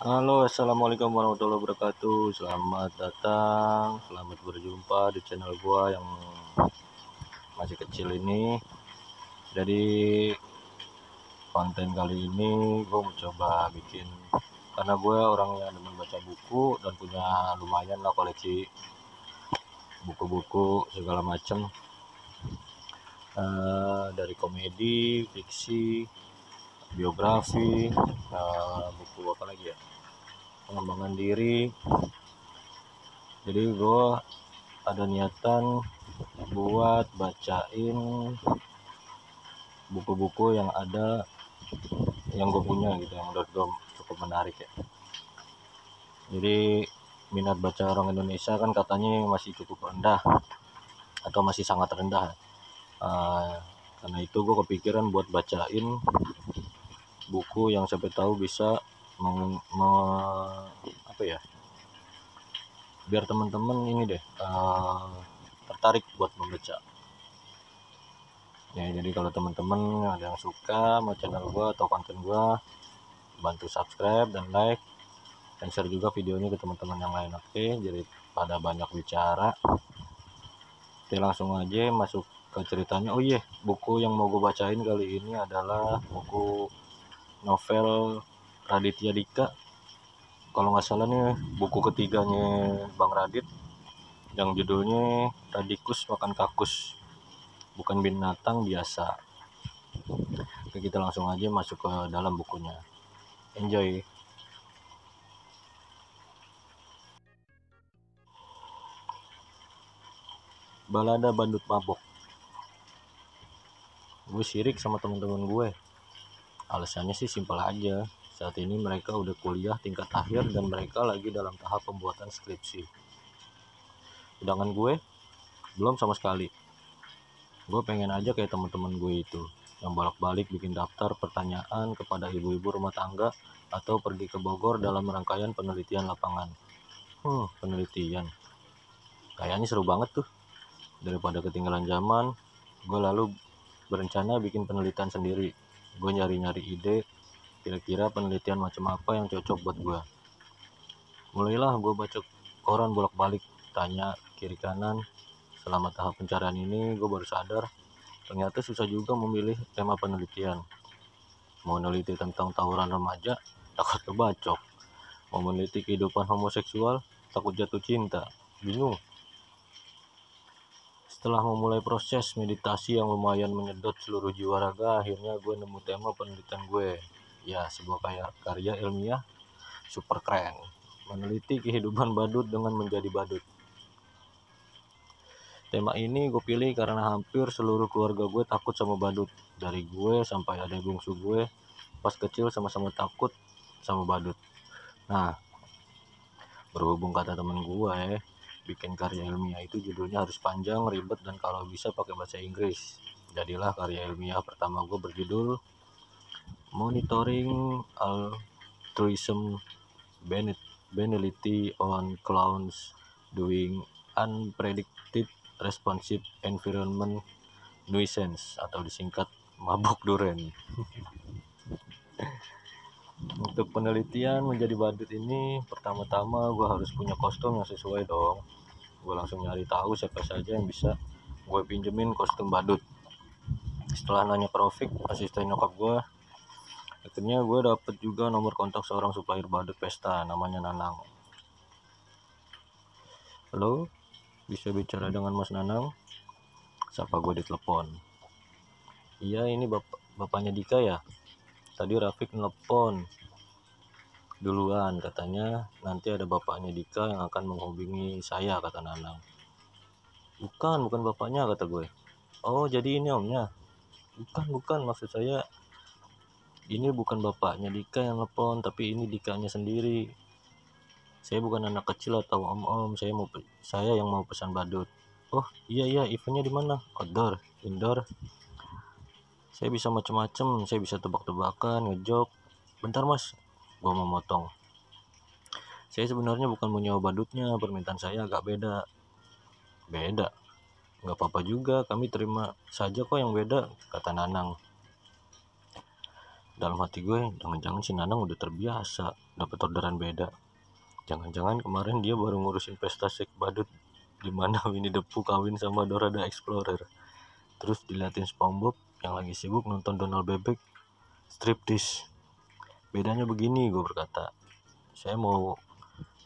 Halo, assalamualaikum warahmatullahi wabarakatuh. Selamat datang, selamat berjumpa di channel gua yang masih kecil ini. Jadi konten kali ini gua mau coba bikin, karena gue orang yang demen baca buku dan punya lumayan lah koleksi buku-buku segala macem, dari komedi, fiksi, biografi, buku apa lagi ya, pengembangan diri. Jadi gue ada niatan buat bacain buku-buku yang gue punya gitu, yang menurut gue cukup menarik ya. Jadi minat baca orang Indonesia kan katanya masih cukup rendah atau masih sangat rendah. Karena itu gue kepikiran buat bacain buku yang siapa tahu bisa apa ya, biar teman-teman ini deh tertarik buat membaca. Ya, jadi kalau teman-teman ada yang suka sama channel gua atau konten gua, bantu subscribe dan like dan share juga videonya ke teman-teman yang lain. Oke, jadi pada banyak bicara, oke, langsung aja masuk ke ceritanya. Oh iya, buku yang mau gue bacain kali ini adalah buku novel Raditya Dika. Kalau nggak salah nih buku ketiganya Bang Radit, yang judulnya Radikus Makan Kakus, bukan binatang biasa. Oke, kita langsung aja masuk ke dalam bukunya. Enjoy. Balada Bandut Mabok. Gue sirik sama teman-teman gue. Alasannya sih simpel aja. Saat ini mereka udah kuliah tingkat akhir dan mereka lagi dalam tahap pembuatan skripsi. Sedangkan gue belum sama sekali. Gue pengen aja kayak teman-teman gue itu, yang bolak-balik bikin daftar pertanyaan kepada ibu-ibu rumah tangga atau pergi ke Bogor dalam rangkaian penelitian lapangan. Penelitian. Kayaknya seru banget tuh. Daripada ketinggalan zaman, gue lalu berencana bikin penelitian sendiri. Gue nyari-nyari ide, kira-kira penelitian macam apa yang cocok buat gue. Mulailah gue baca koran bolak-balik, tanya kiri kanan. Selama tahap pencarian ini, gue baru sadar ternyata susah juga memilih tema penelitian. Mau meneliti tentang tawuran remaja, takut kebacok. Mau meneliti kehidupan homoseksual, takut jatuh cinta. Bingung. Setelah memulai proses meditasi yang lumayan menyedot seluruh jiwa raga, akhirnya gue nemu tema penelitian gue. Ya, sebuah karya ilmiah super keren. Meneliti kehidupan badut dengan menjadi badut. Tema ini gue pilih karena hampir seluruh keluarga gue takut sama badut. Dari gue sampai adik bungsu gue, pas kecil sama-sama takut sama badut. Nah, berhubung kata temen gue, bikin karya ilmiah itu judulnya harus panjang, ribet, dan kalau bisa pakai bahasa Inggris. Jadilah karya ilmiah pertama gue berjudul Monitoring Altruism Banality on Clowns Doing Unpredicted Responsive Environment Nuisance, atau disingkat mabuk duren. Untuk penelitian menjadi badut ini, pertama-tama gue harus punya kostum yang sesuai dong. Gue langsung nyari tahu siapa saja yang bisa gue pinjemin kostum badut. Setelah nanya ke Rofik, asisten nyokap gue, akhirnya gue dapet juga nomor kontak seorang supplier badut pesta, namanya Nanang. Halo, bisa bicara dengan Mas Nanang? Sapa gue di telepon. Iya, ini bapaknya Dika ya? Tadi Rafik nelpon duluan, katanya nanti ada bapaknya Dika yang akan menghubungi saya, kata Nanang. Bukan bapaknya, kata gue. Oh, jadi ini omnya? Bukan, maksud saya ini bukan bapaknya Dika yang nelpon, tapi ini Dikanya sendiri. Saya bukan anak kecil atau om-om, saya yang mau pesan badut. Oh iya, eventnya di mana? Outdoor, indoor? Saya bisa macam-macam, saya bisa tebak-tebakan, ngejok. Bentar mas, gua mau motong. Saya sebenarnya bukan mau nyawa badutnya, permintaan saya agak beda. Beda? Nggak apa-apa juga, kami terima saja kok yang beda, kata Nanang. Dalam hati gue, jangan-jangan si Nanang udah terbiasa dapat orderan beda. Jangan-jangan kemarin dia baru ngurusin pesta sek badut di mana Winnie the Pooh kawin sama Dora the Explorer. Terus diliatin SpongeBob yang lagi sibuk nonton Donald Bebek striptease. Bedanya begini, gue berkata. Saya mau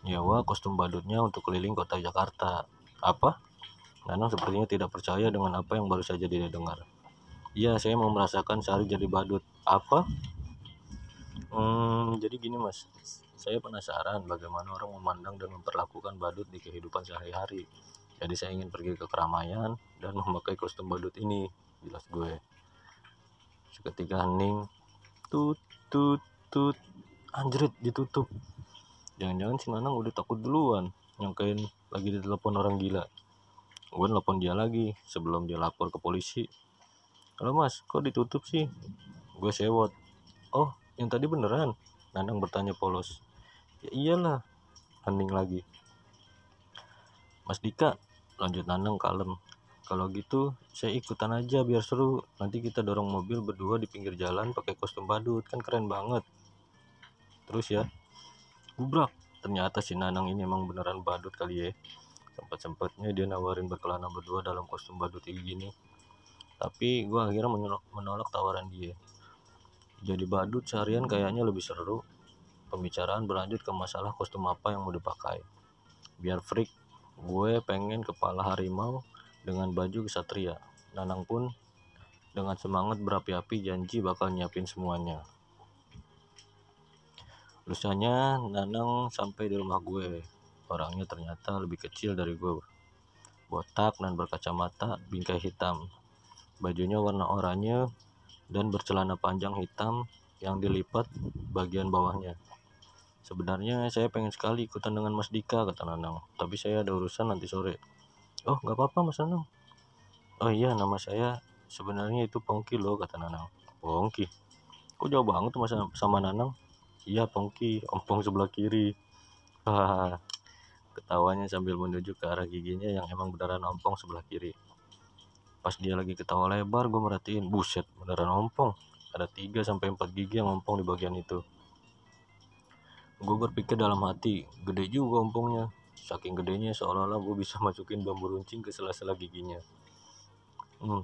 nyewa kostum badutnya untuk keliling kota Jakarta. Apa? Nanang sepertinya tidak percaya dengan apa yang baru saja dia dengar. Iya, saya mau merasakan sehari jadi badut. Apa? Jadi gini mas, saya penasaran bagaimana orang memandang dan memperlakukan badut di kehidupan sehari-hari. Jadi saya ingin pergi ke keramaian dan memakai kostum badut ini, jelas gue. Seketika hening, tut tut tut, anjrit ditutup. Jangan-jangan si Nanang udah takut duluan, nyangkain lagi ditelepon orang gila. Gue nelpon dia lagi sebelum dia lapor ke polisi. Halo mas, kok ditutup sih? Gue sewot. Oh, yang tadi beneran? Nanang bertanya polos. Ya iyalah, hening lagi. Mas Dika, lanjut Nanang kalem. Kalau gitu saya ikutan aja biar seru. Nanti kita dorong mobil berdua di pinggir jalan pakai kostum badut, kan keren banget. Terus ya, gubrak. Ternyata si Nanang ini emang beneran badut kali ya. Sempat-sempatnya dia nawarin berkelana berdua dalam kostum badut gini. Tapi gue akhirnya menolak tawaran dia. Jadi badut seharian kayaknya lebih seru. Pembicaraan berlanjut ke masalah kostum apa yang mau dipakai. Biar freak, gue pengen kepala harimau dengan baju kesatria. Nanang pun dengan semangat berapi-api janji bakal nyiapin semuanya. Lusanya Nanang sampai di rumah gue. Orangnya ternyata lebih kecil dari gue. Botak dan berkacamata bingkai hitam. Bajunya warna oranye dan bercelana panjang hitam yang dilipat bagian bawahnya. Sebenarnya saya pengen sekali ikutan dengan Mas Dika, kata Nanang. Tapi saya ada urusan nanti sore. Oh, gak apa-apa Mas Nanang. Oh iya, nama saya sebenarnya itu Pongki loh, kata Nanang. Pongki? Kok jauh banget Mas sama Nanang? Iya Pongki, ompong sebelah kiri. Hahaha. Ketawanya sambil menuju ke arah giginya yang emang beneran ompong sebelah kiri. Pas dia lagi ketawa lebar, gue merhatiin, buset, beneran ompong. Ada 3-4 gigi yang ompong di bagian itu. Gue berpikir dalam hati, gede juga ompongnya. Saking gedenya seolah-olah gue bisa masukin bambu runcing ke sela-sela giginya.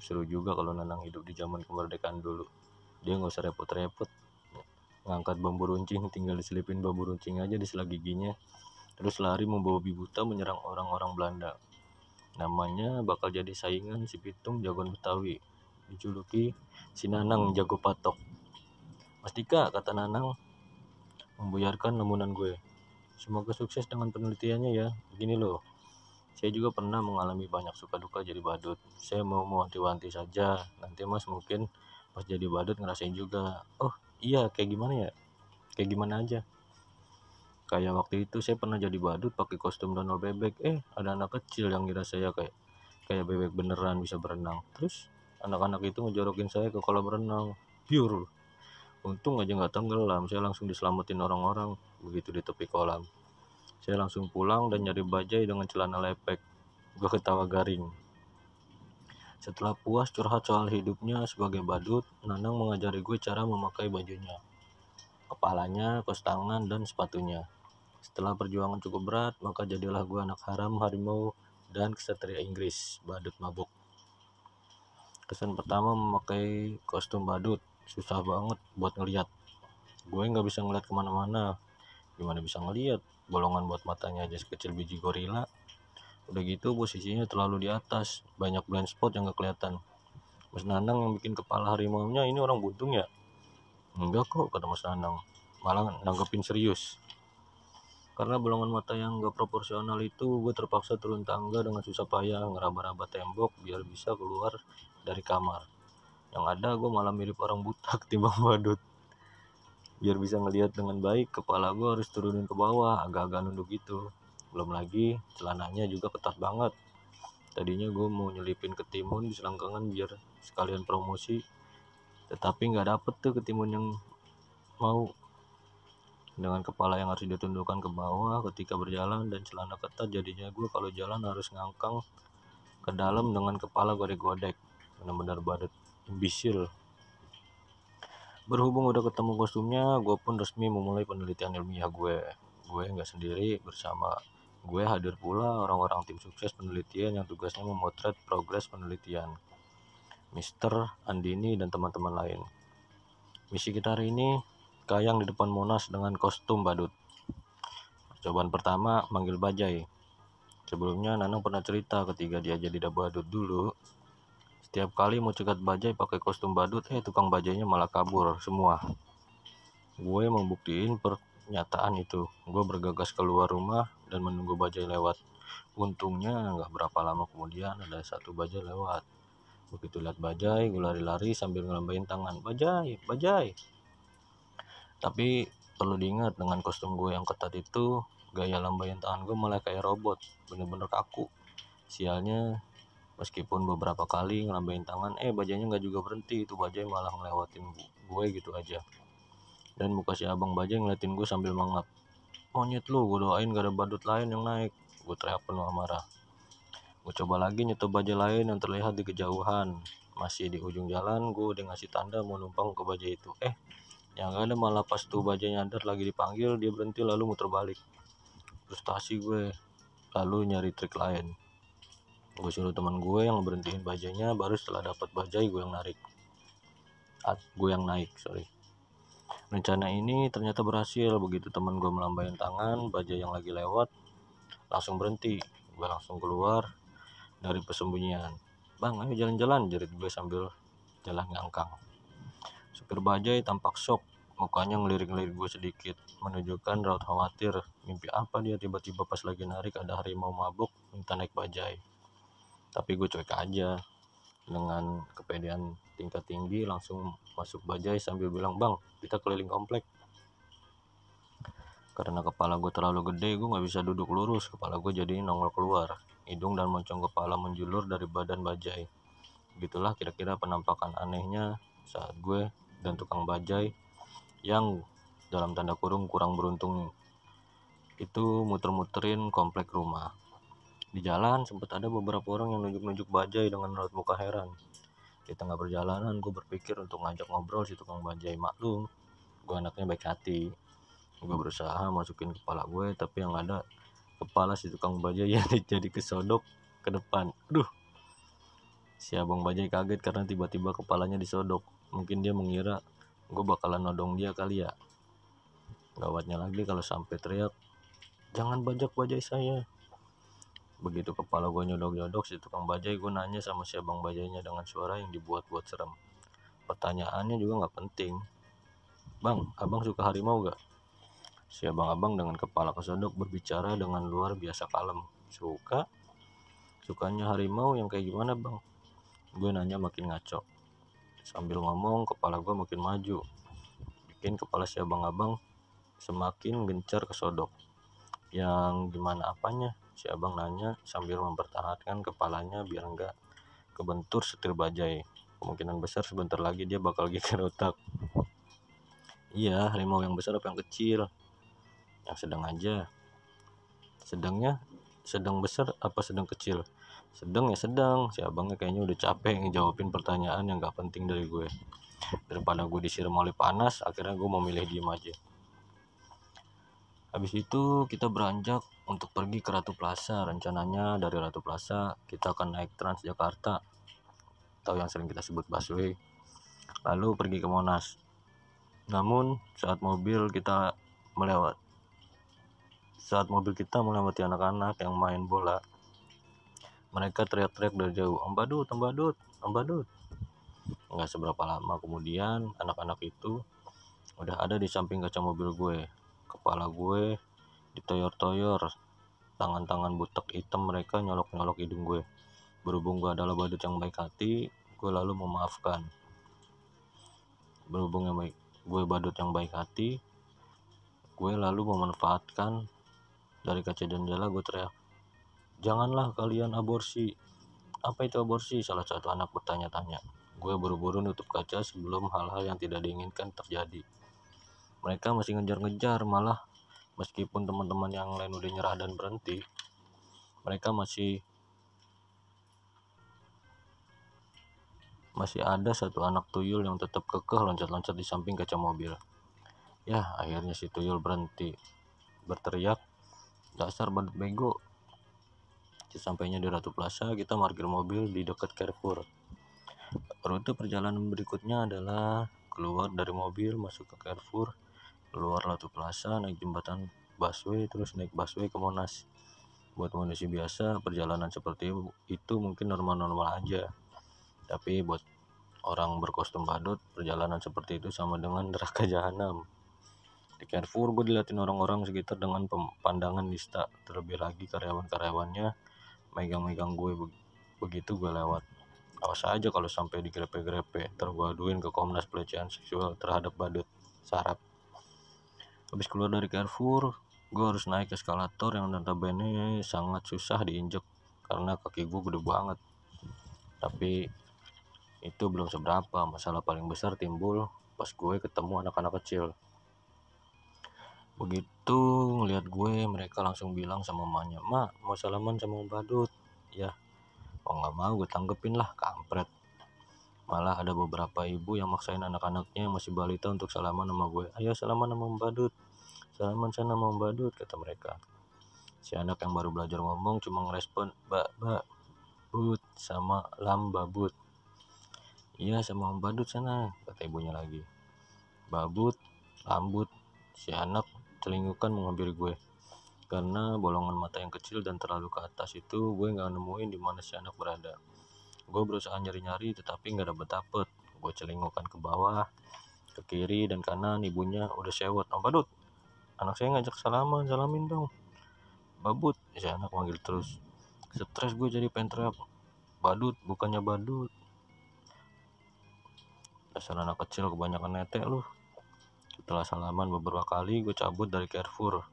Seru juga kalau Nanang hidup di zaman kemerdekaan dulu. Dia nggak usah repot-repot ngangkat bambu runcing, tinggal diselipin bambu runcing aja di sela giginya, terus lari membawa babi buta menyerang orang-orang Belanda. Namanya bakal jadi saingan si Pitung jagoan Betawi, dijuluki si Nanang jago patok. Mas Dika, kata Nanang membuyarkan lamunan gue, semoga sukses dengan penelitiannya ya. Begini loh, saya juga pernah mengalami banyak suka duka jadi badut. Saya mau mewanti-wanti saja, nanti mas mungkin pas jadi badut ngerasain juga. Oh iya, kayak gimana ya? Kayak gimana aja? Kayak waktu itu saya pernah jadi badut pakai kostum Donald Bebek. Ada anak kecil yang ngira saya kayak bebek beneran bisa berenang. Terus anak-anak itu ngejorokin saya ke kolam renang. Pure. Untung aja nggak tenggelam. Saya langsung diselamatin orang-orang begitu di tepi kolam. Saya langsung pulang dan nyari bajai dengan celana lepek. Gue ketawa garing. Setelah puas curhat soal hidupnya sebagai badut, Nanang mengajari gue cara memakai bajunya, kepalanya, kos tangan, dan sepatunya. Setelah perjuangan cukup berat, maka jadilah gue anak haram, harimau, dan kesatria Inggris, badut mabuk. Kesan pertama memakai kostum badut, susah banget buat ngeliat. Gue nggak bisa ngeliat kemana-mana. Gimana bisa ngeliat? Bolongan buat matanya aja sekecil biji gorila. Udah gitu posisinya terlalu di atas, banyak blind spot yang gak kelihatan. Mas Nanang yang bikin kepala harimaunya ini orang buntung ya? Enggak kok, kata Mas Nanang, malah nanggepin serius. Karena bolongan mata yang gak proporsional itu, gue terpaksa turun tangga dengan susah payah, ngeraba-raba tembok biar bisa keluar dari kamar. Yang ada gue malah mirip orang buta ketimbang badut. Biar bisa ngelihat dengan baik, kepala gue harus turunin ke bawah, agak-agak nunduk gitu. Belum lagi celananya juga ketat banget. Tadinya gue mau nyelipin ketimun di selangkangan biar sekalian promosi, tetapi nggak dapet tuh ketimun yang mau. Dengan kepala yang harus ditundukkan ke bawah ketika berjalan dan celana ketat, jadinya gue kalau jalan harus ngangkang ke dalam dengan kepala godek-godek. Benar-benar badut imbisil. Berhubung udah ketemu kostumnya, gue pun resmi memulai penelitian ilmiah gue. Gue nggak sendiri, bersama gue hadir pula orang-orang tim sukses penelitian yang tugasnya memotret progres penelitian. Mister, Andini, dan teman-teman lain. Misi kita hari ini, kayang di depan Monas dengan kostum badut. Percobaan pertama, manggil bajai. Sebelumnya Nanang pernah cerita ketika dia jadi badut dulu, setiap kali mau cegat bajai pakai kostum badut, tukang bajainya malah kabur semua. Gue membuktiin pernyataan itu. Gue bergegas keluar rumah dan menunggu bajai lewat. Untungnya nggak berapa lama kemudian ada satu bajai lewat. Begitu lihat bajai, gue lari-lari sambil ngelambain tangan. Bajai, bajai. Tapi perlu diingat, dengan kostum gue yang ketat itu, gaya lambain tangan gue malah kayak robot, bener-bener kaku. Sialnya, meskipun beberapa kali ngelambain tangan, bajainya nggak juga berhenti. Itu bajai malah ngelewatin gue gitu aja. Dan muka si abang bajai ngeliatin gue sambil mangap. Monyet lu, gue doain gak ada badut lain yang naik. Gue teriak penuh amarah. Gue coba lagi nyetok bajai lain yang terlihat di kejauhan. Masih di ujung jalan, gue udah ngasih tanda mau numpang ke bajai itu. Yang ada malah pas tuh bajai nyadar lagi dipanggil, dia berhenti lalu muter balik. Frustasi gue, lalu nyari trik lain. Gue suruh teman gue yang berhentiin bajainya, baru setelah dapat bajai gue yang naik. Rencana ini ternyata berhasil. Begitu teman gue melambaikan tangan, bajai yang lagi lewat langsung berhenti. Gue langsung keluar dari persembunyian. Bang, ayo jalan-jalan, jerit gue sambil jalan ngangkang. Supir bajai tampak shock, mukanya ngelirik-ngelirik gue sedikit, menunjukkan raut khawatir. Mimpi apa dia tiba-tiba pas lagi narik ada harimau mabuk minta naik bajai. Tapi gue cuek aja. Dengan kepedean tingkat tinggi langsung masuk bajai sambil bilang, bang, kita keliling komplek. Karena kepala gue terlalu gede, gue gak bisa duduk lurus. Kepala gue jadi nongol keluar. Hidung dan moncong kepala menjulur dari badan bajai. Begitulah kira-kira penampakan anehnya saat gue dan tukang bajai yang dalam tanda kurung kurang beruntung itu muter-muterin komplek rumah. Di jalan sempat ada beberapa orang yang nunjuk-nunjuk bajai dengan raut muka heran. Di tengah perjalanan gue berpikir untuk ngajak ngobrol si tukang bajai. Maklum, gue anaknya baik hati. Gue berusaha masukin kepala gue, tapi yang ada kepala si tukang bajai yang jadi kesodok ke depan. Si abang bajai kaget karena tiba-tiba kepalanya disodok. Mungkin dia mengira gue bakalan nodong dia kali ya. Gawatnya lagi kalau sampai teriak, jangan bajak bajai saya. Begitu kepala gue nyodok-nyodok si tukang bajai, gue nanya sama si abang bajainya dengan suara yang dibuat-buat serem. Pertanyaannya juga gak penting. Bang, abang suka harimau gak? Si abang-abang dengan kepala kesodok berbicara dengan luar biasa kalem. Sukanya harimau yang kayak gimana bang? Gue nanya makin ngaco. Sambil ngomong kepala gue makin maju, bikin kepala si abang-abang semakin gencar kesodok. Yang gimana apanya? Si abang nanya sambil mempertahankan kepalanya biar enggak kebentur setir bajai. Kemungkinan besar sebentar lagi dia bakal geger otak. Iya, harimau yang besar apa yang kecil? Yang sedang aja. Sedang besar apa sedang kecil? Sedang ya sedang. Si abangnya kayaknya udah capek ngejawabin pertanyaan yang gak penting dari gue. Daripada gue disiram oleh panas, akhirnya gue memilih diem aja. Habis itu kita beranjak untuk pergi ke Ratu Plaza. Rencananya dari Ratu Plaza kita akan naik Transjakarta atau yang sering kita sebut busway, lalu pergi ke Monas. Namun saat mobil kita melewati anak-anak yang main bola, mereka teriak-teriak dari jauh, Om Badut, Om Badut, Om Badut. Nggak seberapa lama kemudian anak-anak itu udah ada di samping kaca mobil gue. Kepala gue ditoyor-toyor, tangan-tangan butek hitam mereka nyolok-nyolok hidung gue. Berhubung gue adalah badut yang baik hati, gue lalu memaafkan. Gue badut yang baik hati, gue lalu memanfaatkan dari kaca jendela. Gue teriak, janganlah kalian aborsi. Apa itu aborsi? Salah satu anak bertanya-tanya. Gue buru-buru nutup kaca sebelum hal-hal yang tidak diinginkan terjadi. Mereka masih ngejar-ngejar, malah meskipun teman-teman yang lain udah nyerah dan berhenti, mereka masih masih ada satu anak tuyul yang tetap kekeh loncat-loncat di samping kaca mobil. Ya, akhirnya si tuyul berhenti berteriak, "Dasar badut bego." Sesampainya di Ratu Plaza, kita parkir mobil di dekat Carrefour. Rute perjalanan berikutnya adalah keluar dari mobil, masuk ke Carrefour, keluar Ratu Plaza, naik jembatan busway, terus naik busway ke Monas. Buat manusia biasa, perjalanan seperti itu mungkin normal-normal aja. Tapi buat orang berkostum badut, perjalanan seperti itu sama dengan neraka jahanam. Di Carrefour gue diliatin orang-orang sekitar dengan pandangan nista. Terlebih lagi karyawan-karyawannya megang-megang gue. Begitu gue lewat, awas aja kalau sampai digrepe-grepe, ntar gue aduin ke Komnas Pelecehan Seksual terhadap badut sarap. Habis keluar dari Carrefour, gue harus naik eskalator yang notabene sangat susah diinjek karena kaki gue gede banget. Tapi itu belum seberapa, masalah paling besar timbul pas gue ketemu anak-anak kecil. Begitu ngeliat gue, mereka langsung bilang sama mamanya, "Mak, mau salaman sama Om Badut." Ya, mau nggak mau gue tanggepin lah, kampret. Malah ada beberapa ibu yang maksain anak-anaknya yang masih balita untuk salaman sama gue. "Ayo salaman sama Om Badut, salaman sana sama Om Badut," kata mereka. Si anak yang baru belajar ngomong cuma ngerespon, "Mbak, but, sama lam babut." "Iya, sama Om Badut sana," kata ibunya lagi. Babut, lambut, si anak celingukan menghampiri gue. Karena bolongan mata yang kecil dan terlalu ke atas itu, gue nggak nemuin di mana si anak berada. Gue berusaha nyari-nyari tetapi nggak dapet. Gue celingukan ke bawah, ke kiri dan kanan, ibunya udah sewot. "Om Badut, anak saya ngajak salaman, salamin dong." "Babut," si anak manggil terus. Stres gue jadi pengen teriak, "Badut, bukannya badut." Dasar anak kecil kebanyakan netek lu. Setelah salaman beberapa kali, gue cabut dari Carrefour.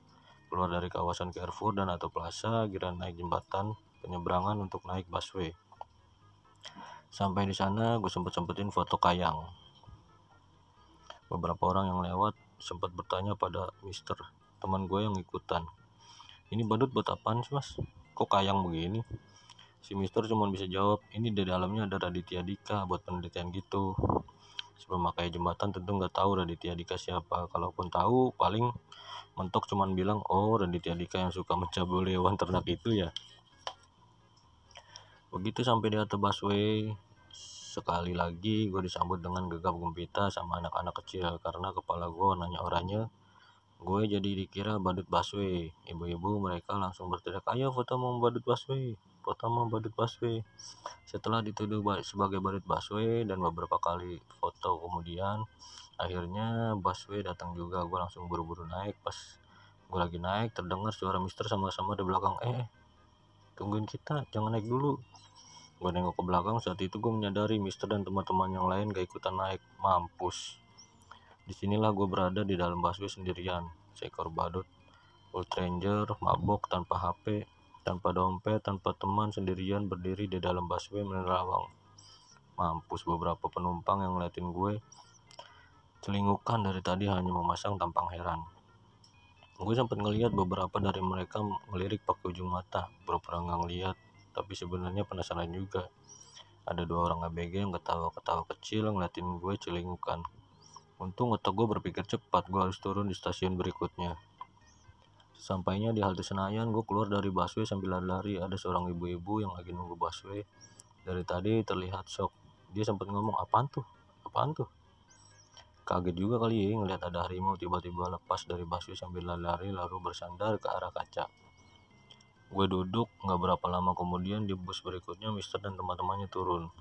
Keluar dari kawasan Carrefour dan Ratu Plaza, kira naik jembatan penyeberangan untuk naik busway. Sampai di sana gue sempetin foto kayang. Beberapa orang yang lewat sempat bertanya pada Mister, teman gue yang ikutan, "Ini badut buat apaan sih mas? Kok kayang begini?" Si Mister cuma bisa jawab, "Ini di dalamnya ada Raditya Dika buat penelitian gitu." Sebelum pakai jembatan tentu nggak tahu Raditya Dika siapa. Kalaupun tahu paling mentok cuman bilang, "Oh, Raditya Dika yang suka mencabuli hewan ternak itu ya." Begitu sampai di atas busway, sekali lagi gue disambut dengan gegap gempita sama anak-anak kecil karena kepala gue warnanya oranye. Gue jadi dikira badut busway. Ibu-ibu mereka langsung berteriak, "Ayo foto mau badut busway, foto mau badut busway." Setelah dituduh sebagai badut busway dan beberapa kali foto kemudian, akhirnya busway datang juga. Gue langsung buru-buru naik. Pas gue lagi naik, terdengar suara Mister sama-sama di belakang, "Tungguin kita, jangan naik dulu." Gue nengok ke belakang, saat itu gue menyadari Mister dan teman-teman yang lain gak ikutan naik. Mampus. Disinilah gue berada di dalam busway sendirian. Seekor badut Old Ranger, mabok, tanpa HP, tanpa dompet, tanpa teman, sendirian berdiri di dalam busway menerawang. Mampus, beberapa penumpang yang ngeliatin gue celingukan dari tadi hanya memasang tampang heran. Gue sempat ngeliat beberapa dari mereka ngelirik pakai ujung mata, pura-pura nggak ngeliat, tapi sebenarnya penasaran juga. Ada 2 orang ABG yang ketawa-ketawa kecil ngeliatin gue celingukan. Untung otak gue berpikir cepat, gue harus turun di stasiun berikutnya. Sampainya di halte Senayan, gue keluar dari busway sambil lari-lari. Ada seorang ibu-ibu yang lagi nunggu busway. Dari tadi terlihat shock. Dia sempat ngomong, "Apaan tuh? Apaan tuh?" Kaget juga kali ya ngeliat ada harimau tiba-tiba lepas dari busway sambil lari-lari lalu bersandar ke arah kaca. Gue duduk, gak berapa lama kemudian di bus berikutnya Mister dan teman-temannya turun.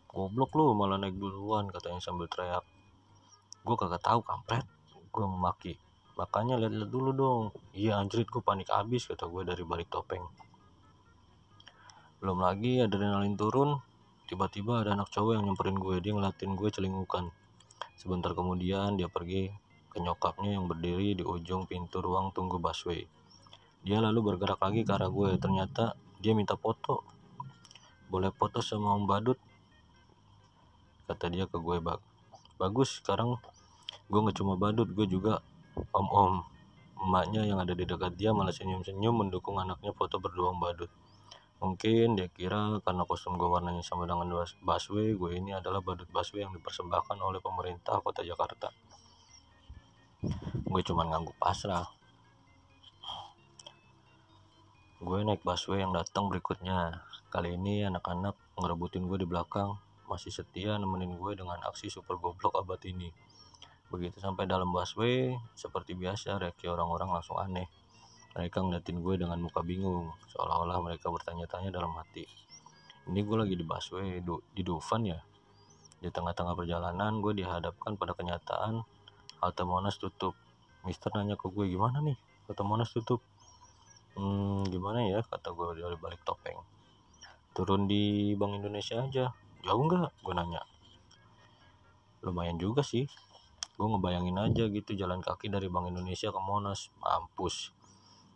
"Goblok lu, malah naik duluan," katanya sambil teriak. Gue kagak tahu, kampret, gue memaki. "Makanya lihat-lihat dulu dong." "Iya anjrit, gue panik abis," kata gue dari balik topeng. Belum lagi adrenalin turun, tiba-tiba ada anak cowok yang nyamperin gue. Dia ngeliatin gue celingukan. Sebentar kemudian dia pergi ke nyokapnya yang berdiri di ujung pintu ruang tunggu busway. Dia lalu bergerak lagi ke arah gue. Ternyata dia minta foto. "Boleh foto sama Om Badut?" kata dia ke gue. Bagus, sekarang gue gak cuma badut, gue juga om-om." Emaknya yang ada di dekat dia malah senyum-senyum mendukung anaknya foto berdua Om Badut. Mungkin dia kira karena kostum gue warnanya sama dengan busway, gue ini adalah badut busway yang dipersembahkan oleh pemerintah kota Jakarta. Gue cuma ngangguk pasrah. Gue naik busway yang datang berikutnya. Kali ini anak-anak ngerebutin gue di belakang, masih setia nemenin gue dengan aksi super goblok abad ini. Begitu sampai dalam busway, seperti biasa reaksi orang-orang langsung aneh. Mereka ngeliatin gue dengan muka bingung, seolah-olah mereka bertanya-tanya dalam hati. Ini gue lagi di busway di Dufan ya? Di tengah-tengah perjalanan gue dihadapkan pada kenyataan halte Monas tutup. Mister nanya ke gue, gimana nih? Halte Monas tutup. Gimana ya? Kata gue dari balik topeng. Turun di Bank Indonesia aja. Jauh nggak? Gue nanya. Lumayan juga sih. Gue ngebayangin aja gitu jalan kaki dari Bank Indonesia ke Monas. Mampus.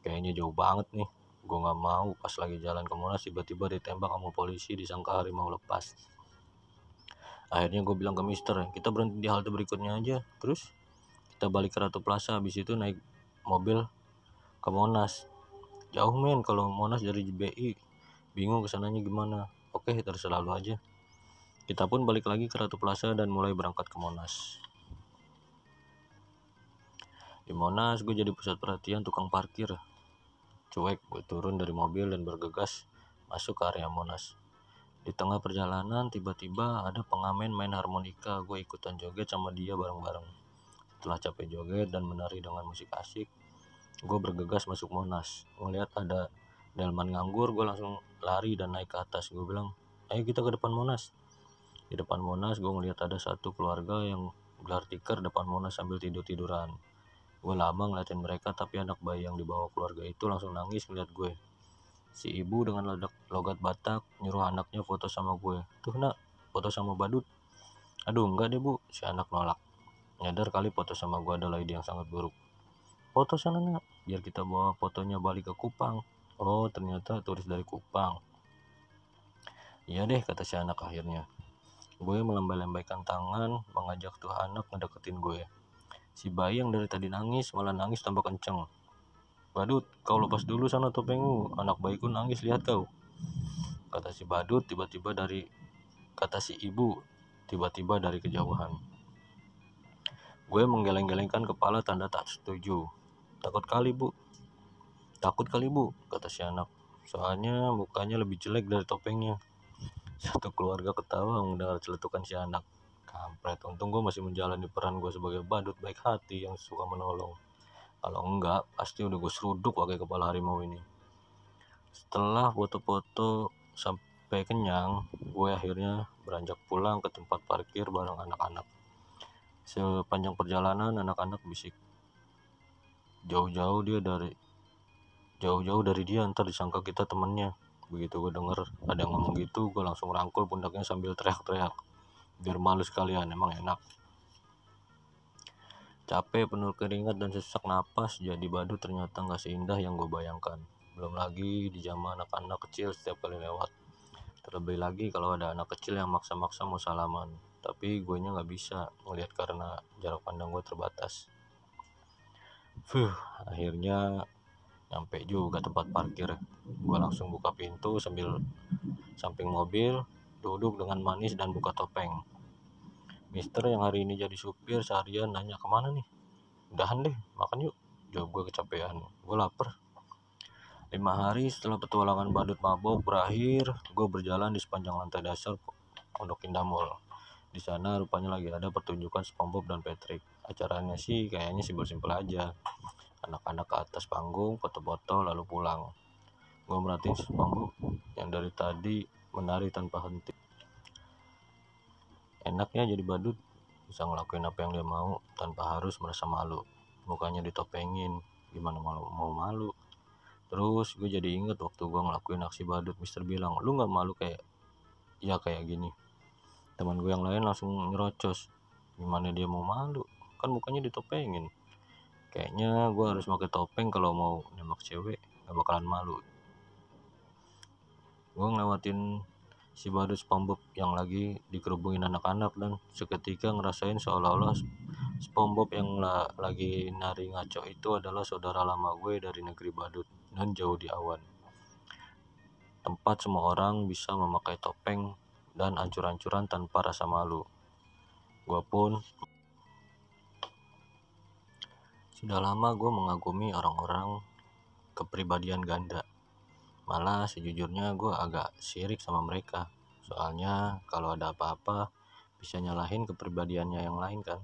Kayaknya jauh banget nih. Gue nggak mau pas lagi jalan ke Monas tiba-tiba ditembak sama polisi disangka harimau lepas. Akhirnya gue bilang ke Mister, kita berhenti di halte berikutnya aja. Terus kita balik ke Ratu Plaza, habis itu naik mobil ke Monas. Jauh men kalau Monas dari BI. Bingung kesananya gimana. Oke, terserah lu aja. Kita pun balik lagi ke Ratu Plaza dan mulai berangkat ke Monas. Di Monas gue jadi pusat perhatian tukang parkir. Cuek, gue turun dari mobil dan bergegas masuk ke area Monas. Di tengah perjalanan tiba-tiba ada pengamen main harmonika. Gue ikutan joget sama dia bareng-bareng. Setelah capek joget dan menari dengan musik asik, gue bergegas masuk Monas. Ngeliat ada delman nganggur, gue langsung lari dan naik ke atas. Gue bilang, ayo kita ke depan Monas. Di depan Monas gue ngeliat ada satu keluarga yang gelar tikar depan Monas sambil tidur-tiduran. Gue lama ngeliatin mereka, tapi anak bayi yang dibawa keluarga itu langsung nangis ngeliat gue. Si ibu dengan logat Batak nyuruh anaknya foto sama gue. Tuh nak, foto sama badut. Aduh enggak deh bu, si anak nolak. Nyadar kali foto sama gue adalah ide yang sangat buruk. Foto sana nak, biar kita bawa fotonya balik ke Kupang. Oh ternyata turis dari Kupang. Iya deh kata si anak akhirnya. Gue melembai-lembaikan tangan mengajak tuh anak ngedeketin gue. Si bayi yang dari tadi nangis malah nangis tambah kenceng. Badut, kau lepas dulu sana topengmu. Anak bayiku nangis, lihat kau. Kata si badut kata si ibu tiba-tiba dari kejauhan. Gue menggeleng-gelengkan kepala tanda tak setuju. Takut kali bu, kata si anak. Soalnya mukanya lebih jelek dari topengnya. Satu keluarga ketawa mendengar celetukan si anak. Kampret, untung gue masih menjalani peran gue sebagai badut baik hati yang suka menolong. Kalau enggak, pasti udah gue seruduk pakai kepala harimau ini. Setelah foto-foto sampai kenyang, gue akhirnya beranjak pulang ke tempat parkir bareng anak-anak. Sepanjang perjalanan anak-anak bisik, jauh-jauh dari dia, ntar disangka kita temennya. Begitu gue denger ada yang ngomong gitu, gue langsung rangkul pundaknya sambil teriak-teriak, biar malu sekalian, emang enak. Capek, penuh keringat dan sesak napas, jadi badut ternyata gak seindah yang gue bayangkan. Belum lagi di zaman anak-anak kecil setiap kali lewat. Terlebih lagi kalau ada anak kecil yang maksa-maksa mau salaman. Tapi gue nya gak bisa ngeliat karena jarak pandang gue terbatas. Akhirnya nyampe juga tempat parkir. Gue langsung buka pintu sambil samping mobil, duduk dengan manis dan buka topeng. Mister yang hari ini jadi supir seharian nanya kemana nih? Udahan deh, makan yuk. Jawab gue kecapean, gue lapar. 5 hari setelah petualangan badut mabok berakhir, gue berjalan di sepanjang lantai dasar Pondok Indah Mall. Di sana rupanya lagi ada pertunjukan SpongeBob dan Patrick. Acaranya sih kayaknya simpel-simpel aja. Anak-anak ke atas panggung, foto-foto lalu pulang. Gue merhatiin SpongeBob yang dari tadi menari tanpa henti. Enaknya jadi badut, bisa ngelakuin apa yang dia mau tanpa harus merasa malu. Mukanya ditopengin, gimana mau malu. Terus gue jadi inget waktu gue ngelakuin aksi badut, Mister bilang, lu gak malu kayak gini. Teman gue yang lain langsung ngerocos, gimana dia mau malu, kan mukanya ditopengin. Kayaknya gue harus pakai topeng kalau mau nembak cewek, gak bakalan malu. Gue ngelewatin si badut SpongeBob yang lagi dikerubungin anak-anak dan seketika ngerasain seolah-olah SpongeBob yang lagi nari ngaco itu adalah saudara lama gue dari negeri badut dan jauh di awan. tempat semua orang bisa memakai topeng dan ancur-ancuran tanpa rasa malu. Gua pun sudah lama gue mengagumi orang-orang kepribadian ganda. Malah sejujurnya gue agak sirik sama mereka. Soalnya kalau ada apa-apa bisa nyalahin kepribadiannya yang lain kan,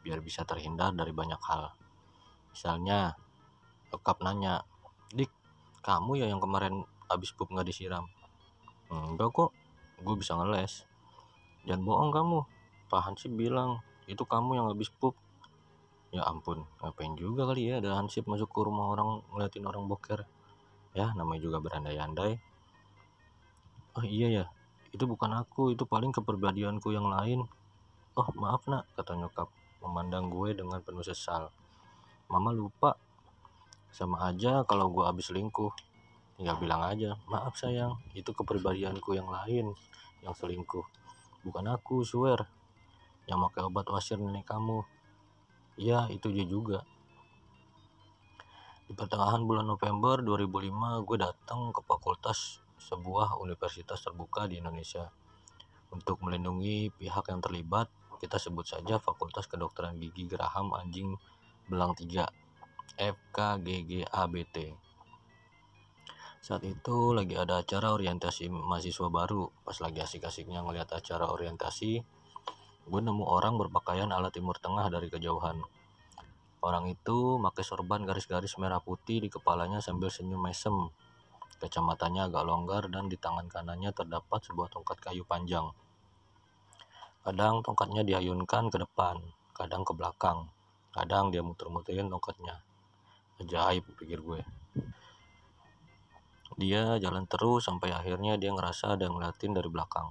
biar bisa terhindar dari banyak hal. Misalnya bokap nanya, "Dik, kamu ya yang kemarin habis pup nggak disiram?" "Enggak kok, gue bisa ngeles." "Jangan bohong kamu, Pak Hansip bilang itu kamu yang habis pup." Ya ampun, ngapain juga kali ya ada Hansip masuk ke rumah orang ngeliatin orang boker. Ya namanya juga berandai-andai. "Oh iya ya, itu bukan aku, itu paling kepribadianku yang lain." "Oh maaf nak," kata nyokap memandang gue dengan penuh sesal. "Mama lupa, sama aja kalau gue habis selingkuh. Tinggal bilang aja, 'Maaf sayang, itu kepribadianku yang lain yang selingkuh. Bukan aku, swear, yang pakai obat wasir nenek kamu.' Ya itu dia juga." Di pertengahan bulan November 2005, gue datang ke fakultas sebuah universitas terbuka di Indonesia. Untuk melindungi pihak yang terlibat, kita sebut saja Fakultas Kedokteran Gigi Graham Anjing Belang 3, FKGGABT. Saat itu lagi ada acara orientasi mahasiswa baru. Pas lagi asik-asiknya ngeliat acara orientasi, gue nemu orang berpakaian ala Timur Tengah dari kejauhan. Orang itu pakai sorban garis-garis merah putih di kepalanya sambil senyum mesem. Kacamatanya agak longgar dan di tangan kanannya terdapat sebuah tongkat kayu panjang. Kadang tongkatnya diayunkan ke depan, kadang ke belakang. Kadang dia muter-muterin tongkatnya. Ajaib, pikir gue. Dia jalan terus sampai akhirnya dia ngerasa ada yang ngeliatin dari belakang.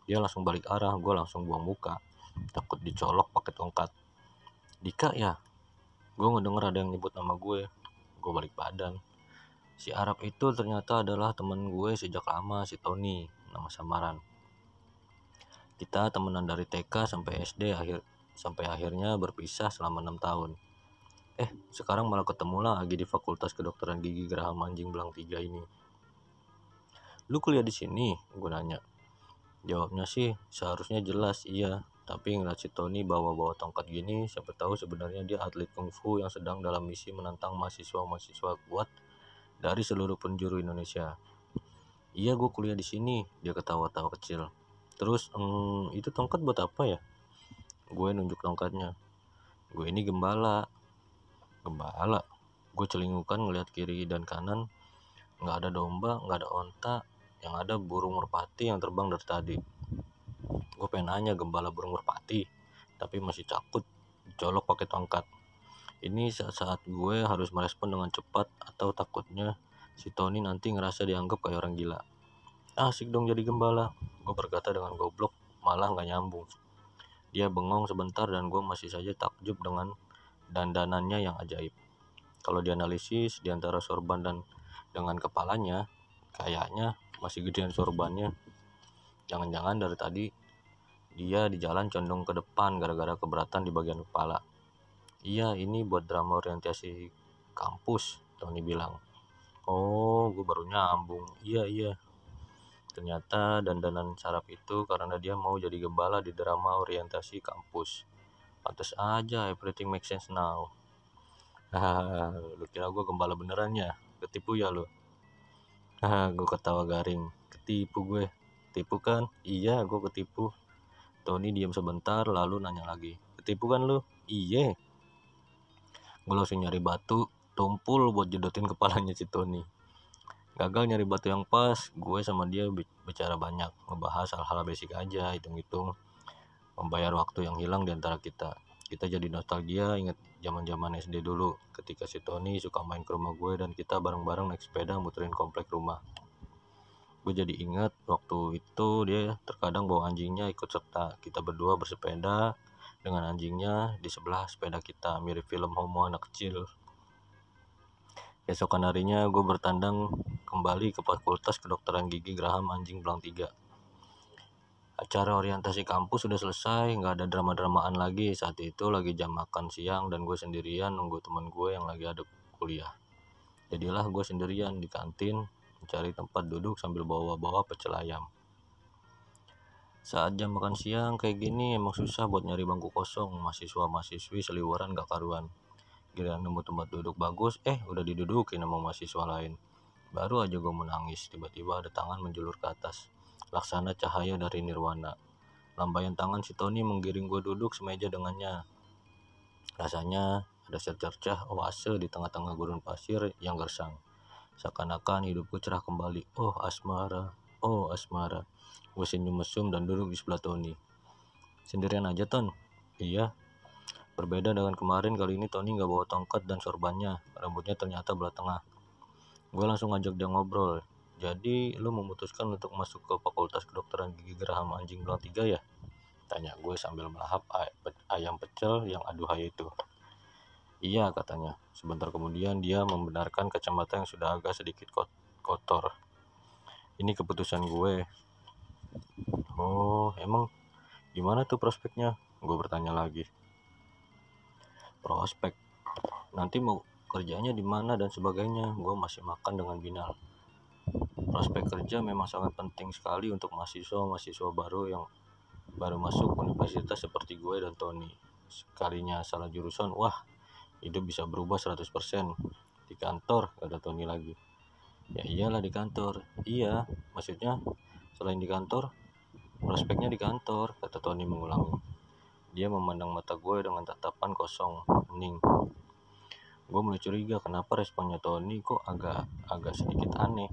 Dia langsung balik arah, gue langsung buang muka. Takut dicolok pakai tongkat. "Dika ya?" Gue ngedenger ada yang nyebut nama gue. Gue balik badan. Si Arab itu ternyata adalah teman gue sejak lama, si Tony, nama samaran. Kita temenan dari TK sampai SD, sampai akhirnya berpisah selama 6 tahun. Sekarang malah ketemu lagi di Fakultas Kedokteran Gigi Graham Anjing Belang 3 ini. "Lu kuliah di sini?" Gue nanya. Jawabnya sih seharusnya jelas iya, tapi ngeliat si Tony bawa-bawa tongkat gini, siapa tahu sebenarnya dia atlet kungfu yang sedang dalam misi menantang mahasiswa-mahasiswa kuat dari seluruh penjuru Indonesia. "Iya, gue kuliah di sini," dia ketawa-tawa kecil. "Terus, itu tongkat buat apa ya?" Gue nunjuk tongkatnya. "Gue ini gembala." "Gembala?" Gue celingukan ngeliat kiri dan kanan. Nggak ada domba, nggak ada onta, yang ada burung merpati yang terbang dari tadi. Gue pengen nanya gembala burung merpati, tapi masih takut dicolok pakai tongkat. Ini saat-saat gue harus merespon dengan cepat, atau takutnya si Tony nanti ngerasa dianggap kayak orang gila. "Asik dong jadi gembala," gue berkata dengan goblok, malah nggak nyambung. Dia bengong sebentar dan gue masih saja takjub dengan dandanannya yang ajaib. Kalau dianalisis di antara sorban dan dengan kepalanya, kayaknya masih gedean sorbannya. Jangan-jangan dari tadi dia di jalan condong ke depan gara-gara keberatan di bagian kepala. "Iya, ini buat drama orientasi kampus," Tony bilang. Oh, gue baru nyambung. Iya. Ternyata dandanan sarap itu karena dia mau jadi gembala di drama orientasi kampus. Pantes aja, everything makes sense now. Hahaha, lu kira gue gembala beneran ya? Ketipu ya lu? Haha, gue ketawa garing. Ketipu gue. Ketipu kan? Iya, gue ketipu. Tony diam sebentar lalu nanya lagi. "Ketipu kan lu?" "Iye." Gue langsung nyari batu tumpul buat jedotin kepalanya si Tony. Gagal nyari batu yang pas, gue sama dia bicara banyak, ngebahas hal-hal basic aja, hitung-hitung membayar waktu yang hilang di antara kita. Kita jadi nostalgia, inget zaman-zaman SD dulu, ketika si Tony suka main ke rumah gue dan kita bareng-bareng naik sepeda muterin komplek rumah. Gue jadi ingat waktu itu dia terkadang bawa anjingnya ikut serta. Kita berdua bersepeda dengan anjingnya di sebelah sepeda kita, mirip film homo anak kecil. Keesokan harinya gue bertandang kembali ke Fakultas Kedokteran Gigi Graham Anjing Belang 3. Acara orientasi kampus sudah selesai, nggak ada drama-dramaan lagi. Saat itu lagi jam makan siang dan gue sendirian nunggu teman gue yang lagi ada kuliah. Jadilah gue sendirian di kantin. mencari tempat duduk sambil bawa-bawa pecel ayam. Saat jam makan siang kayak gini emang susah buat nyari bangku kosong, mahasiswa-mahasiswi seliweran gak karuan. Giliran nemu tempat duduk bagus, udah didudukin sama mahasiswa lain. Baru aja gue menangis, tiba-tiba ada tangan menjulur ke atas, laksana cahaya dari nirwana. Lambaian tangan si Tony menggiring gue duduk semeja dengannya. Rasanya ada secercah oase di tengah-tengah gurun pasir yang gersang. Seakan-akan hidupku cerah kembali. Oh asmara, oh asmara. Gue senyum mesum dan duduk di sebelah Tony. Sendirian aja, Ton? Iya. Berbeda dengan kemarin, kali ini Tony gak bawa tongkat dan sorbannya. Rambutnya ternyata belah tengah. Gue langsung ngajak dia ngobrol. Jadi lu memutuskan untuk masuk ke Fakultas Kedokteran Gigi Geraham Anjing Belang 3 ya? Tanya gue sambil melahap ayam pecel yang aduhai itu. Iya, katanya. Sebentar kemudian dia membenarkan kacamata yang sudah agak sedikit kotor. Ini keputusan gue. Oh, emang gimana tuh prospeknya? Gue bertanya lagi. Prospek? Nanti mau kerjanya di mana dan sebagainya. Gue masih makan dengan binal. Prospek kerja memang sangat penting sekali untuk mahasiswa baru yang baru masuk universitas seperti gue dan Tony. Sekalinya salah jurusan, wah, hidup bisa berubah 100%. Di kantor, kata Tony lagi. Ya iyalah di kantor. Iya, maksudnya selain di kantor, prospeknya di kantor, kata Tony mengulangi. Dia memandang mata gue dengan tatapan kosong, hening. Gue mulai curiga kenapa responnya Tony kok agak sedikit aneh.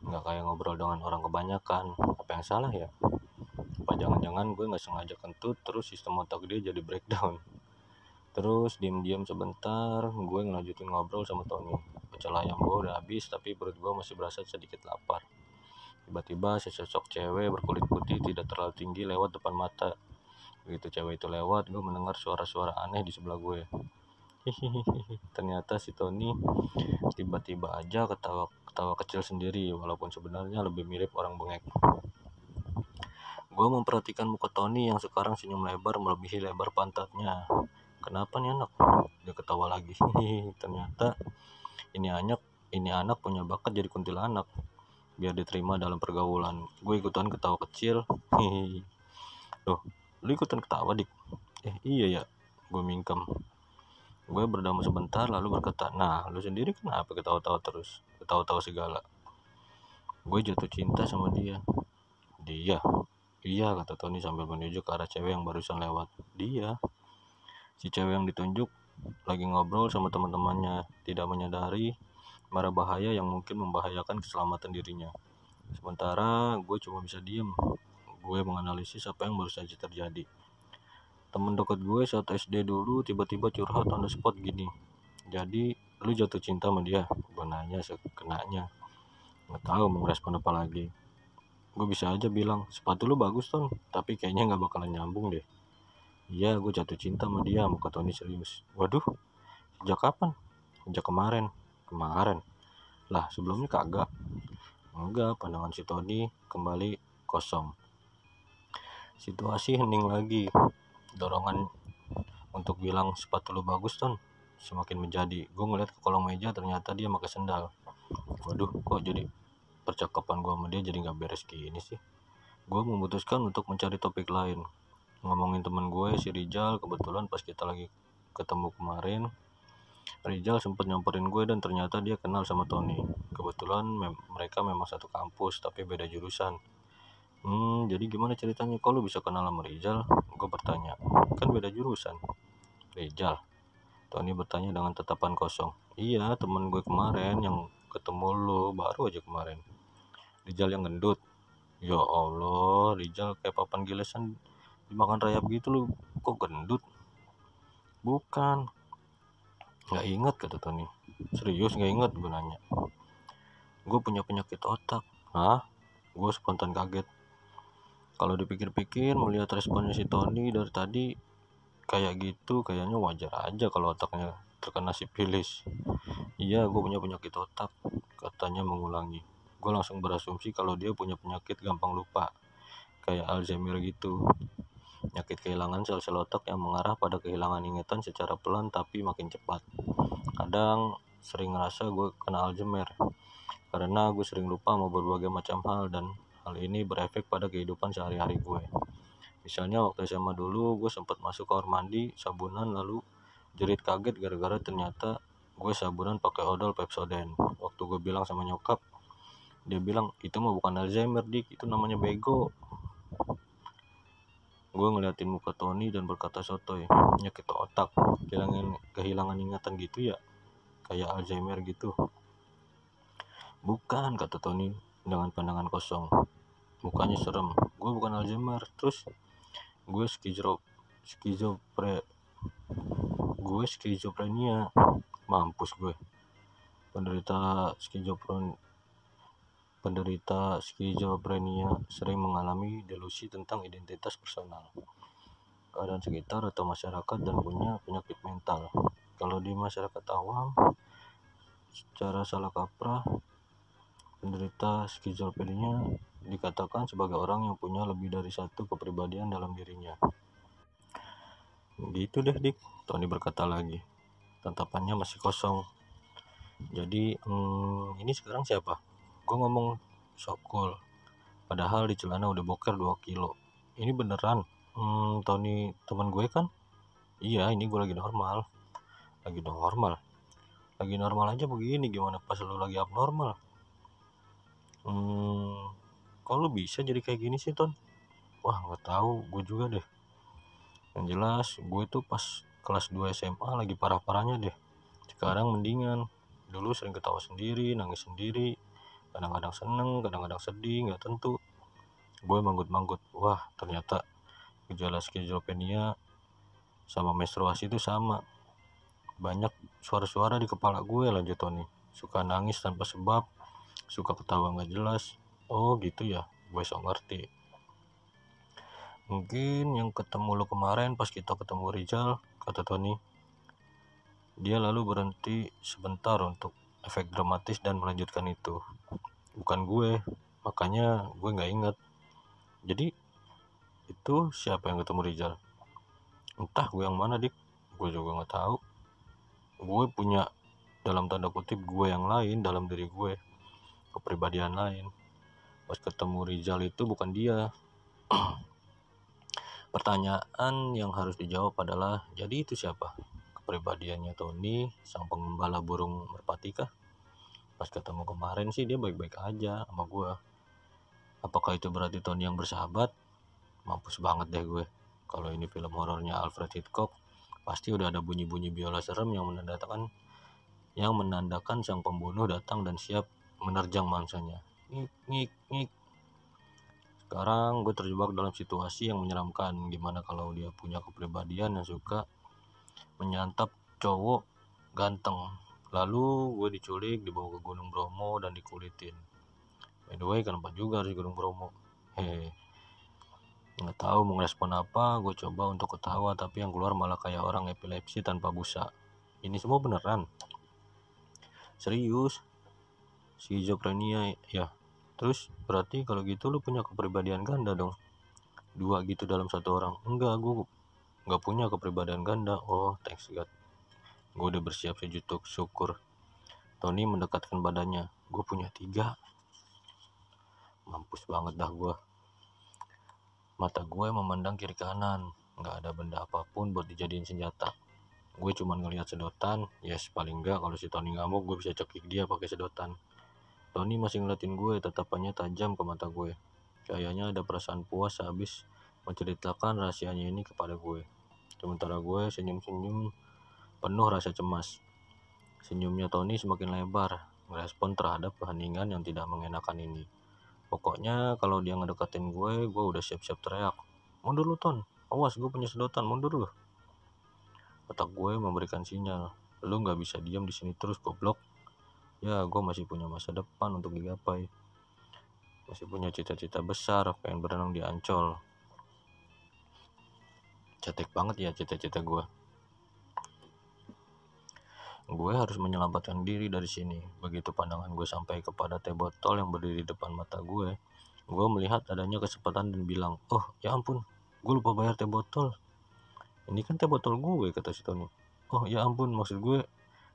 Nggak kayak ngobrol dengan orang kebanyakan. Apa yang salah ya? Apa jangan-jangan gue nggak sengaja kentut terus sistem otak dia jadi breakdown. Terus diam-diam sebentar gue ngelanjutin ngobrol sama Tony. Pecel ayam gue udah habis tapi perut gue masih berasa sedikit lapar. Tiba-tiba sesosok cewek berkulit putih tidak terlalu tinggi lewat depan mata. Begitu cewek itu lewat, gue mendengar suara-suara aneh di sebelah gue. Hihihi. Ternyata si Tony tiba-tiba aja ketawa kecil sendiri, walaupun sebenarnya lebih mirip orang bengek. Gue memperhatikan muka Tony yang sekarang senyum lebar melebihi lebar pantatnya. Kenapa nih anak? Dia ketawa lagi. Ternyata ini anak punya bakat jadi kuntilanak. Biar diterima dalam pergaulan. Gue ikutan ketawa kecil. Loh, lu ikutan ketawa, Dik? Iya ya. Gue mingkem. Gue berdamai sebentar lalu berkata, nah lu sendiri kenapa ketawa-tawa terus? Ketawa-tawa segala. Gue jatuh cinta sama dia. Dia? Iya, kata Tony sambil menunjuk ke arah cewek yang barusan lewat. Dia? Si cewek yang ditunjuk lagi ngobrol sama teman-temannya, tidak menyadari mara bahaya yang mungkin membahayakan keselamatan dirinya. Sementara gue cuma bisa diem. Gue menganalisis apa yang baru saja terjadi. Temen dekat gue saat SD dulu tiba-tiba curhat on the spot gini. Jadi lu jatuh cinta sama dia? Gue nanya sekenanya. Nggak tahu mau respon apa lagi. Gue bisa aja bilang, sepatu lu bagus Ton, tapi kayaknya nggak bakalan nyambung deh. Iya, gue jatuh cinta sama dia, muka Tony serius. Waduh, sejak kapan? Sejak kemarin. Kemarin? Lah, sebelumnya kagak. Enggak, pandangan si Tony kembali kosong. Situasi hening lagi. Dorongan untuk bilang sepatu lu bagus Ton semakin menjadi. Gue ngeliat ke kolong meja, ternyata dia pakai sendal. Waduh, kok jadi percakapan gue sama dia jadi gak beres gini sih. Gue memutuskan untuk mencari topik lain. Ngomongin teman gue si Rizal. Kebetulan pas kita lagi ketemu kemarin, Rizal sempat nyamperin gue dan ternyata dia kenal sama Tony. Kebetulan mereka memang satu kampus tapi beda jurusan. Jadi gimana ceritanya kok lu bisa kenal sama Rizal? Gue bertanya. Kan beda jurusan. Rizal? Tony bertanya dengan tatapan kosong. Iya, teman gue kemarin yang ketemu lu baru aja kemarin. Rizal yang gendut. Ya Allah, Rizal kayak papan gilesan dimakan rayap gitu lu, kok gendut? Bukan. Gak ingat, kata Tony. Serius gak ingat? Gue nanya. Gue punya penyakit otak. Hah? Gue spontan kaget. Kalau dipikir-pikir melihat responnya si Tony dari tadi kayak gitu, kayaknya wajar aja kalau otaknya terkena sifilis. Iya, gue punya penyakit otak, katanya mengulangi. Gue langsung berasumsi kalau dia punya penyakit gampang lupa, kayak Alzheimer gitu. Penyakit kehilangan sel-sel otak yang mengarah pada kehilangan ingatan secara pelan tapi makin cepat. Kadang sering ngerasa gue kena Alzheimer. karena gue sering lupa mau berbagai macam hal dan hal ini berefek pada kehidupan sehari-hari gue. Misalnya waktu SMA dulu gue sempat masuk kamar mandi sabunan lalu jerit kaget gara-gara ternyata gue sabunan pakai odol Pepsodent. Waktu gue bilang sama nyokap, dia bilang itu mah bukan Alzheimer dik, itu namanya bego. Gue ngeliatin muka Tony dan berkata sotoy, nyakit otak, kehilangan ingatan gitu ya, kayak Alzheimer gitu. Bukan, kata Tony dengan pandangan kosong. Mukanya serem. Gue bukan Alzheimer. Terus gue skizofrenia. Mampus gue. Penderita skizofrenia sering mengalami delusi tentang identitas personal, keadaan sekitar atau masyarakat dan punya penyakit mental. Kalau di masyarakat awam, secara salah kaprah, penderita skizofrenia dikatakan sebagai orang yang punya lebih dari satu kepribadian dalam dirinya. Gitu deh dik, Tony berkata lagi. Tatapannya masih kosong. Jadi ini sekarang siapa? Gue ngomong sok cool, padahal di celana udah boker 2 kilo. Ini beneran Tony teman gue kan? Iya, ini gue lagi normal aja begini, gimana pas lu lagi abnormal? Kok lu bisa jadi kayak gini sih Ton? Wah nggak tahu, gue juga deh. Yang jelas gue tuh pas kelas 2 SMA lagi parah-parahnya deh. Sekarang mendingan. Dulu sering ketawa sendiri, nangis sendiri, kadang-kadang seneng, kadang-kadang sedih, nggak tentu. Gue manggut-manggut. Wah ternyata gejala skizofrenia sama menstruasi itu sama. Banyak suara-suara di kepala gue, lanjut Tony. Suka nangis tanpa sebab, suka ketawa nggak jelas. Oh gitu ya, gue sok ngerti. Mungkin yang ketemu lo kemarin pas kita ketemu Rizal, kata Tony. Dia lalu berhenti sebentar untuk efek dramatis dan melanjutkan itu. Bukan gue, makanya gue nggak ingat. Jadi itu siapa yang ketemu Rizal? Entah gue yang mana dik, gue juga nggak tahu. Gue punya dalam tanda kutip gue yang lain dalam diri gue, kepribadian lain. Pas ketemu Rizal itu bukan dia. Pertanyaan yang harus dijawab adalah, jadi itu siapa? Kepribadiannya Tony, sang pengembala burung merpati kah? Pas ketemu kemarin sih dia baik-baik aja sama gue. Apakah itu berarti Tony yang bersahabat? Mampus banget deh gue. Kalau ini film horornya Alfred Hitchcock, pasti udah ada bunyi-bunyi biola serem yang menandakan sang pembunuh datang dan siap menerjang mangsanya. Ngik, ngik, ngik. Sekarang gue terjebak dalam situasi yang menyeramkan. Gimana kalau dia punya kepribadian yang suka menyantap cowok ganteng, lalu gue diculik, dibawa ke Gunung Bromo dan dikulitin. By the way, kenapa juga harus Gunung Bromo? Nggak tahu mau ngerespon apa. Gue coba untuk ketawa, tapi yang keluar malah kayak orang epilepsi tanpa busa. Ini semua beneran? Serius? Skizofrenia ya? Terus berarti kalau gitu lu punya kepribadian ganda dong? 2 gitu dalam satu orang? Enggak, gue nggak punya kepribadian ganda. Oh thanks God, gue udah bersiap sujud syukur. Tony mendekatkan badannya. Gue punya 3. Mampus banget dah gue. Mata gue memandang kiri kanan, nggak ada benda apapun buat dijadiin senjata. Gue cuma ngelihat sedotan. Yes, paling nggak kalau si Tony ngamuk gue bisa cekik dia pakai sedotan. Tony masih ngeliatin gue, tatapannya tajam ke mata gue. Kayaknya ada perasaan puas habis menceritakan rahasianya ini kepada gue. Sementara gue senyum-senyum penuh rasa cemas. Senyumnya Tony semakin lebar, merespon terhadap keheningan yang tidak mengenakan ini. Pokoknya kalau dia ngedekatin gue udah siap-siap teriak. Mundur lu Ton, awas gue punya sedotan, mundur lu. Otak gue memberikan sinyal, lu gak bisa diam di sini terus goblok. Ya gue masih punya masa depan untuk digapai. Masih punya cita-cita besar, pengen berenang di Ancol. Cetek banget ya cita-cita gue. Gue harus menyelamatkan diri dari sini. Begitu pandangan gue sampai kepada teh botol yang berdiri di depan mata gue melihat adanya kesempatan dan bilang, oh ya ampun, gue lupa bayar teh botol. Ini kan teh botol gue, kata si Tony. Oh ya ampun, maksud gue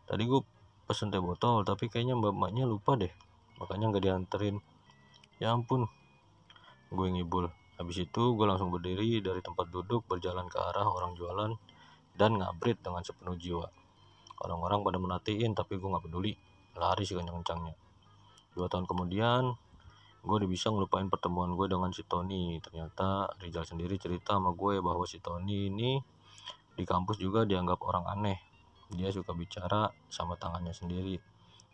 tadi gue pesen teh botol, tapi kayaknya mbak-mbaknya lupa deh. makanya nggak dianterin. Ya ampun, gue ngibul. Habis itu gue langsung berdiri dari tempat duduk, berjalan ke arah orang jualan dan ngabrit dengan sepenuh jiwa. Orang-orang pada merhatiin tapi gue nggak peduli, lari sekencang-kencangnya. 2 tahun kemudian gue udah bisa ngelupain pertemuan gue dengan si Tony. Ternyata Rizal sendiri cerita sama gue bahwa si Tony ini di kampus juga dianggap orang aneh. Dia suka bicara sama tangannya sendiri,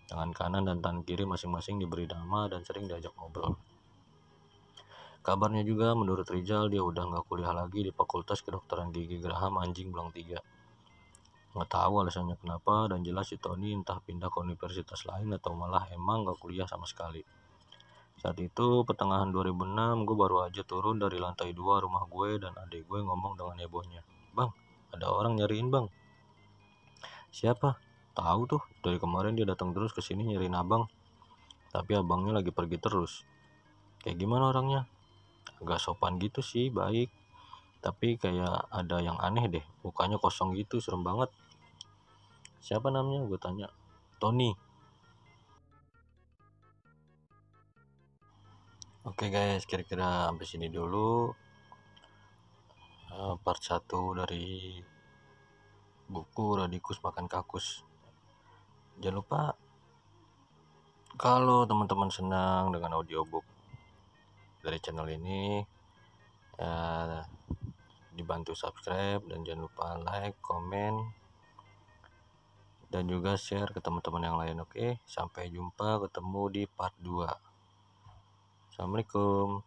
tangan kanan dan tangan kiri masing-masing diberi nama dan sering diajak ngobrol. Kabarnya juga menurut Rizal dia udah nggak kuliah lagi di Fakultas Kedokteran Gigi Graham Anjing Belang 3. Nggak tahu alasannya kenapa, dan jelas si Tony entah pindah ke universitas lain atau malah emang nggak kuliah sama sekali. Saat itu pertengahan 2006 gue baru aja turun dari lantai 2 rumah gue dan adik gue ngomong dengan hebohnya, "Bang, ada orang nyariin bang." "Siapa?" "Tahu tuh, dari kemarin dia datang terus ke sini nyariin abang. Tapi abangnya lagi pergi terus." "Kayak gimana orangnya?" "Agak sopan gitu sih, baik. Tapi kayak ada yang aneh deh, mukanya kosong gitu, serem banget." "Siapa namanya?" gue tanya. "Tony." Oke guys, kira-kira sampai sini dulu part 1 dari buku Radikus Makan Kakus. Jangan lupa kalau teman-teman senang dengan audiobook dari channel ini, dibantu subscribe dan jangan lupa like, komen, dan juga share ke teman-teman yang lain. Oke, sampai jumpa, ketemu di part 2. Assalamualaikum.